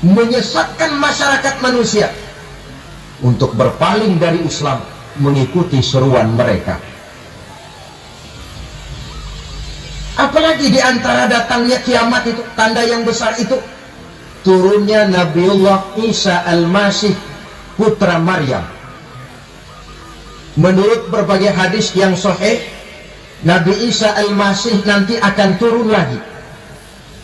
menyesatkan masyarakat manusia untuk berpaling dari Islam, mengikuti seruan mereka. Apalagi di antara datangnya kiamat itu, tanda yang besar itu, turunnya Nabiullah Isa Al-Masih, putra Maryam. Menurut berbagai hadis yang sahih, Nabi Isa Al-Masih nanti akan turun lagi,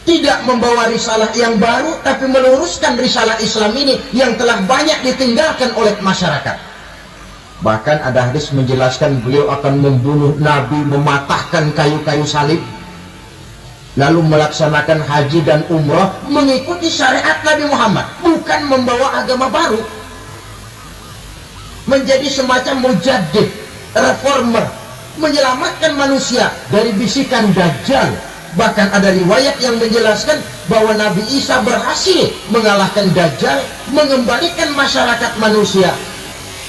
tidak membawa risalah yang baru, tapi meluruskan risalah Islam ini yang telah banyak ditinggalkan oleh masyarakat. Bahkan ada hadis menjelaskan beliau akan membunuh Nabi, mematahkan kayu-kayu salib, lalu melaksanakan haji dan umrah mengikuti syariat Nabi Muhammad, bukan membawa agama baru, menjadi semacam mujaddid, reformer, menyelamatkan manusia dari bisikan Dajjal. Bahkan ada riwayat yang menjelaskan bahwa Nabi Isa berhasil mengalahkan Dajjal, mengembalikan masyarakat manusia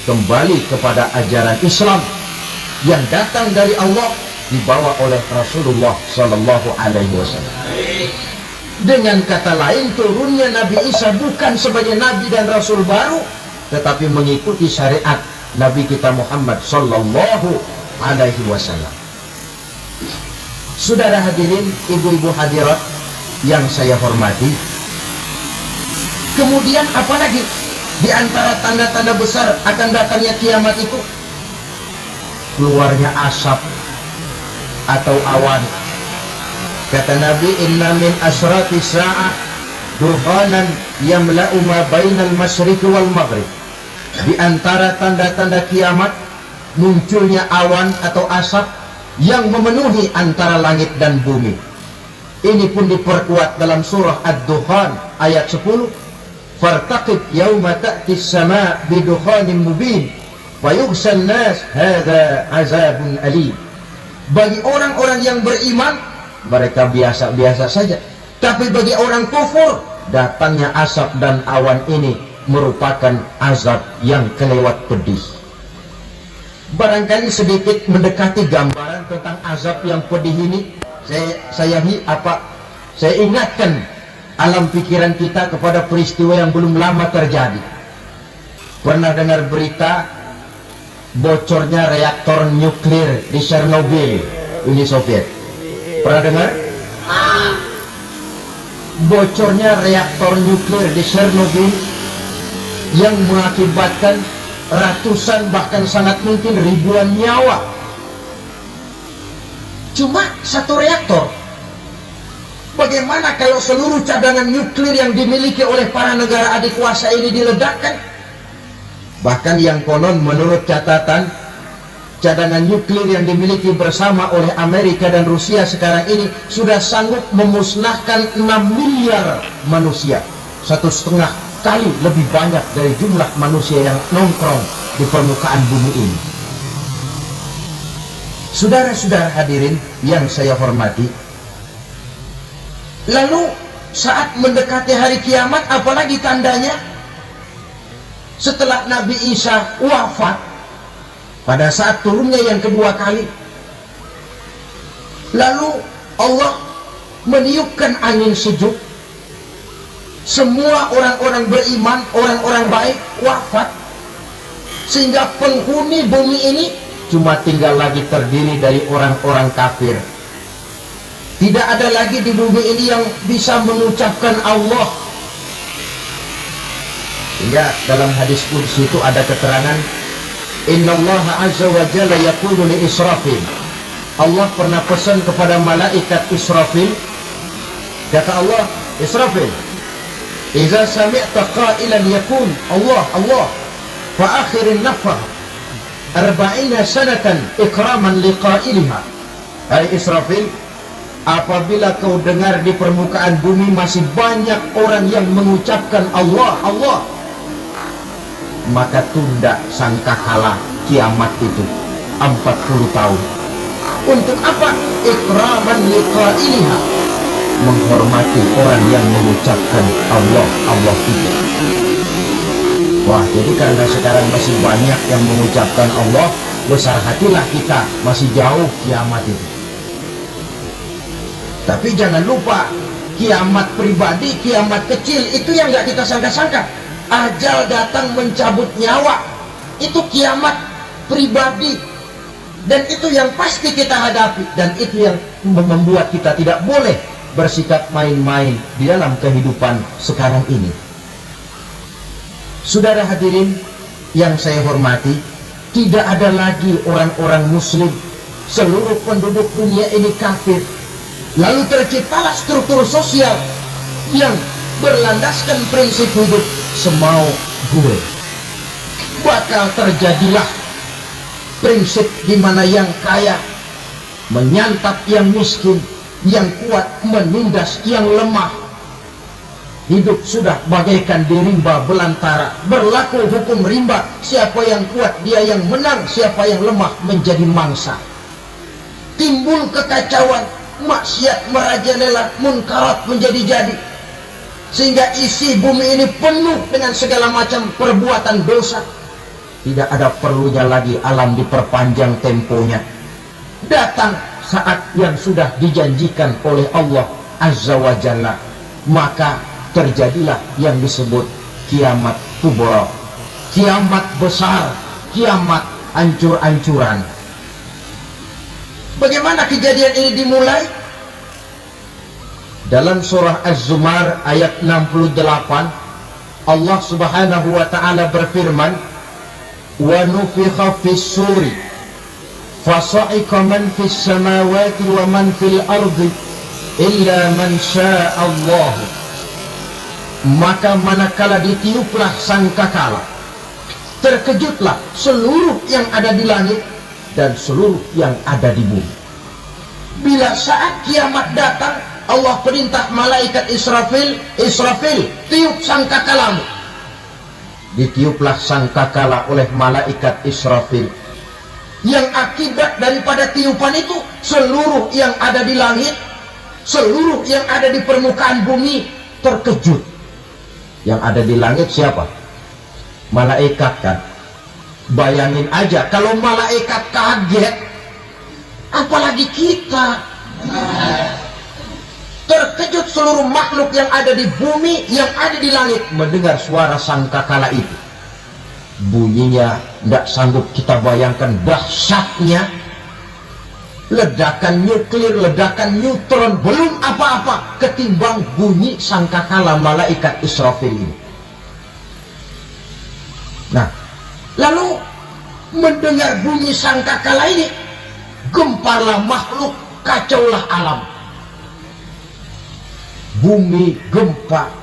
kembali kepada ajaran Islam yang datang dari Allah, dibawa oleh Rasulullah Sallallahu Alaihi Wasallam. Dengan kata lain, turunnya Nabi Isa bukan sebagai Nabi dan Rasul baru, tetapi mengikuti syariat Nabi kita Muhammad Sallallahu Alaihi Wasallam. Saudara hadirin, ibu-ibu hadirat yang saya hormati, kemudian apalagi di antara tanda-tanda besar akan datangnya kiamat itu? Keluarnya asap atau awan. Kata Nabi, inna min asrati sa'ah duhanan yamla'u ma bainal masyriqi wal maghrib. Di antara tanda-tanda kiamat, munculnya awan atau asap yang memenuhi antara langit dan bumi. Ini pun diperkuat dalam surah Ad-Dukhan ayat 10, fartaqib yauma ta'ti as-sama' bidukhanin mubin wa yughshan nas hadza azabun alim. Bagi orang-orang yang beriman, mereka biasa-biasa saja. Tapi bagi orang kufur, datangnya asap dan awan ini merupakan azab yang kelewat pedih. Barangkali sedikit mendekati gambaran tentang azab yang pedih ini, saya ingatkan alam pikiran kita kepada peristiwa yang belum lama terjadi. Pernah dengar berita bocornya reaktor nuklir di Chernobyl, Uni Soviet? Pernah dengar? Bocornya reaktor nuklir di Chernobyl yang mengakibatkan ratusan, bahkan sangat mungkin ribuan nyawa. Cuma satu reaktor. Bagaimana kalau seluruh cadangan nuklir yang dimiliki oleh para negara adik kuasa ini diledakkan? Bahkan yang konon menurut catatan, cadangan nuklir yang dimiliki bersama oleh Amerika dan Rusia sekarang ini sudah sanggup memusnahkan 6 miliar manusia, 1,5 kali lebih banyak dari jumlah manusia yang nongkrong di permukaan bumi ini. Saudara-saudara hadirin yang saya hormati, Lalu saat mendekati hari kiamat, apalagi tandanya? Setelah Nabi Isa wafat, pada saat turunnya yang kedua kali, lalu Allah meniupkan angin sejuk. Semua orang-orang beriman, orang-orang baik wafat, sehingga penghuni bumi ini cuma tinggal lagi terdiri dari orang-orang kafir. Tidak ada lagi di bumi ini yang bisa mengucapkan Allah. Hingga dalam hadis qudsi itu ada keterangan, Innallaha azza wa jalla yaqulu li Israfil. Allah pernah pesan kepada malaikat Israfil, kata Allah, Israfil, Iza sami'ta qailan yakun Allah Allah fa akhirin nafar 40 sanatan ikraman liqailiha. Hai Israfil, apabila kau dengar di permukaan bumi masih banyak orang yang mengucapkan Allah Allah, maka tunda sangkakala kiamat itu 40 tahun. Untuk apa? Ikraman liqailiha, menghormati orang yang mengucapkan Allah Allah itu. Wah, jadi karena sekarang masih banyak yang mengucapkan Allah, besar hatilah kita, masih jauh kiamat itu. Tapi jangan lupa, kiamat pribadi, kiamat kecil itu yang gak kita sangka-sangka. Ajal datang mencabut nyawa, itu kiamat pribadi, dan itu yang pasti kita hadapi, dan itu yang membuat kita tidak boleh bersikap main-main di dalam kehidupan sekarang ini. Saudara hadirin yang saya hormati, tidak ada lagi orang-orang muslim. Seluruh penduduk dunia ini kafir. Lalu terciptalah struktur sosial yang berlandaskan prinsip hidup semau gue. Bakal terjadilah prinsip di mana yang kaya menyantap yang miskin, yang kuat menindas yang lemah. Hidup sudah bagaikan di rimba belantara, berlaku hukum rimba. Siapa yang kuat dia yang menang, siapa yang lemah menjadi mangsa. Timbul kekacauan, maksiat merajalela, munkarat menjadi-jadi, sehingga isi bumi ini penuh dengan segala macam perbuatan dosa. Tidak ada perlunya lagi alam diperpanjang temponya. Datang saat yang sudah dijanjikan oleh Allah Azza wa Jalla, maka terjadilah yang disebut kiamat kubra, kiamat besar, kiamat ancur-ancuran. Bagaimana kejadian ini dimulai? Dalam surah Az-Zumar ayat 68, Allah subhanahu wa ta'ala berfirman, wa nufikha fis suri fasa'iqa man fis samawati wa man fil ardi illa man syaa Allah. Maka manakala ditiuplah sangkakala, terkejutlah seluruh yang ada di langit dan seluruh yang ada di bumi. Bila saat kiamat datang, Allah perintah malaikat Israfil, Israfil, tiup sangkakalamu. Ditiuplah sangkakala oleh malaikat Israfil. Yang akibat daripada tiupan itu, seluruh yang ada di langit, seluruh yang ada di permukaan bumi terkejut. Yang ada di langit siapa? Malaikat kan. Bayangin aja kalau malaikat kaget, apalagi kita. Terkejut seluruh makhluk yang ada di bumi, yang ada di langit mendengar suara sangkakala itu. Bunyinya tidak sanggup kita bayangkan dahsyatnya. Ledakan nuklir, ledakan neutron, belum apa-apa ketimbang bunyi sangkakala malaikat Israfil ini. Nah, lalu mendengar bunyi sangkakala ini, gemparlah makhluk, kacaulah alam. Bumi gempa,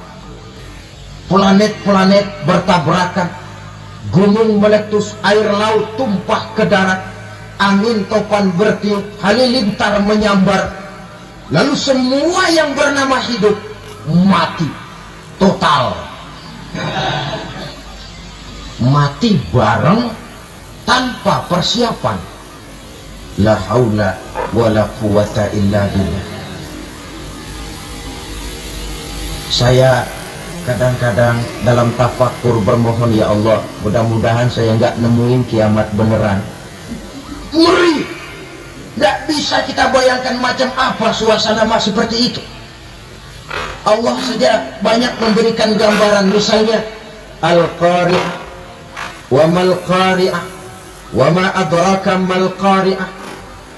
planet-planet bertabrakan, gunung meletus, air laut tumpah ke darat, angin topan bertiup, halilintar menyambar. Lalu semua yang bernama hidup mati total. Mati bareng tanpa persiapan. La haula wala quwata illa billah. Saya kadang-kadang dalam tafakur bermohon, ya Allah, mudah-mudahan saya nggak nemuin kiamat beneran. Ngeri, nggak bisa kita bayangkan macam apa suasana seperti itu. Allah saja banyak memberikan gambaran, misalnya Al-Qari'ah, wa mal qari'ah, wa ma adraka mal qari'ah.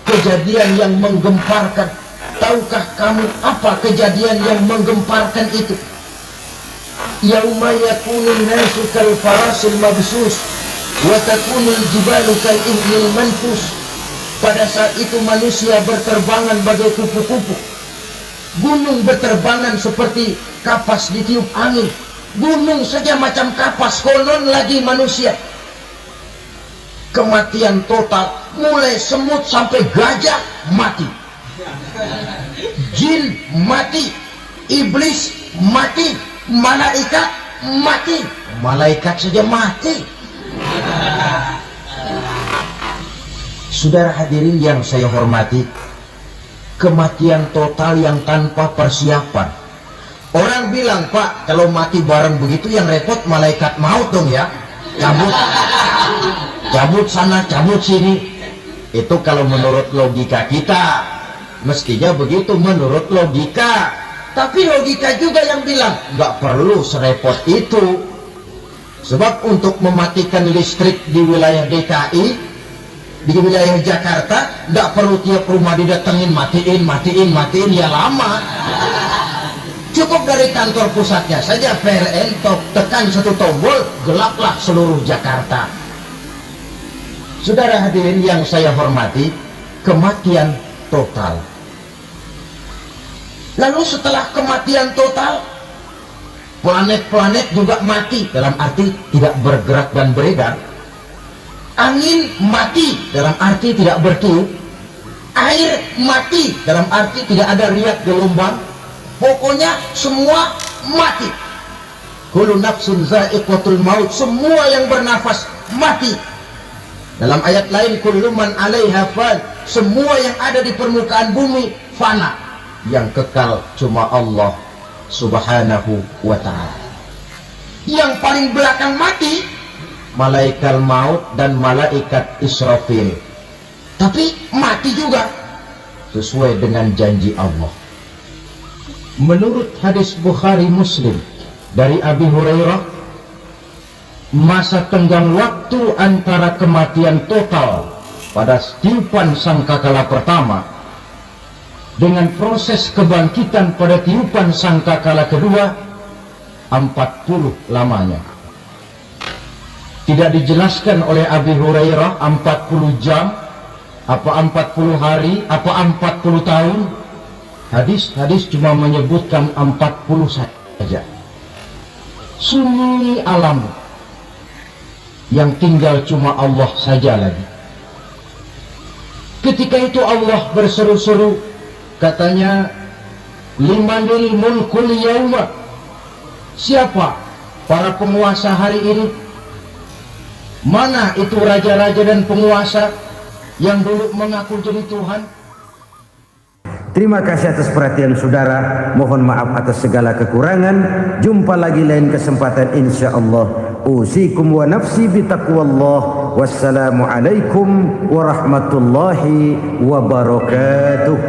Kejadian yang menggemparkan. Tahukah kamu apa kejadian yang menggemparkan itu? Yauma yakunun nasu kal farasil mabsus wa takunul jibalu kal ihnil manfus. Pada saat itu manusia berterbangan bagai kupu-kupu, gunung berterbangan seperti kapas ditiup angin. Gunung saja macam kapas, konon lagi manusia. Kematian total, mulai semut sampai gajah mati, jin mati, iblis mati, malaikat mati. Malaikat saja mati. Saudara hadirin yang saya hormati, kematian total yang tanpa persiapan. Orang bilang, Pak, kalau mati bareng begitu yang repot malaikat maut dong ya. Cabut sana, cabut sini. Itu kalau menurut logika kita, mestinya begitu menurut logika. Tapi logika juga yang bilang nggak perlu serepot itu. Sebab untuk mematikan listrik di wilayah DKI, di wilayah Jakarta, nggak perlu tiap rumah didatengin matiin ya lama. Cukup dari kantor pusatnya saja PLN, tekan satu tombol, gelaplah seluruh Jakarta. Saudara hadirin yang saya hormati, kematian total. Lalu setelah kematian total, planet-planet juga mati, dalam arti tidak bergerak dan beredar. Angin mati, dalam arti tidak bertiup. Air mati, dalam arti tidak ada riak gelombang. Pokoknya semua mati. Kullu nafsin za'iqatul maut, semua yang bernafas mati. Dalam ayat lain, kullu man 'alaiha fan, semua yang ada di permukaan bumi fana. Yang kekal cuma Allah Subhanahu wa ta'ala. Yang paling belakang mati malaikat maut dan malaikat Israfil. Tapi mati juga sesuai dengan janji Allah. Menurut hadis Bukhari Muslim dari Abi Hurairah, masa tenggang waktu antara kematian total pada tiupan sangkakala pertama dengan proses kebangkitan pada tiupan sangkakala kedua 40 lamanya. Tidak dijelaskan oleh Abi Hurairah 40 jam, apa 40 hari, apa 40 tahun. Hadis cuma menyebutkan 40 saja. Sunyi alam yang tinggal cuma Allah saja lagi. Ketika itu Allah berseru-seru, katanya, limanil mulkul yauma, siapa para penguasa hari ini? Mana itu raja-raja dan penguasa yang dulu mengaku jadi Tuhan? Terima kasih atas perhatian saudara. Mohon maaf atas segala kekurangan. Jumpa lagi lain kesempatan insyaallah. Usikum wa nafsi bitaqwallah. Wassalamualaikum warahmatullahi wabarakatuh.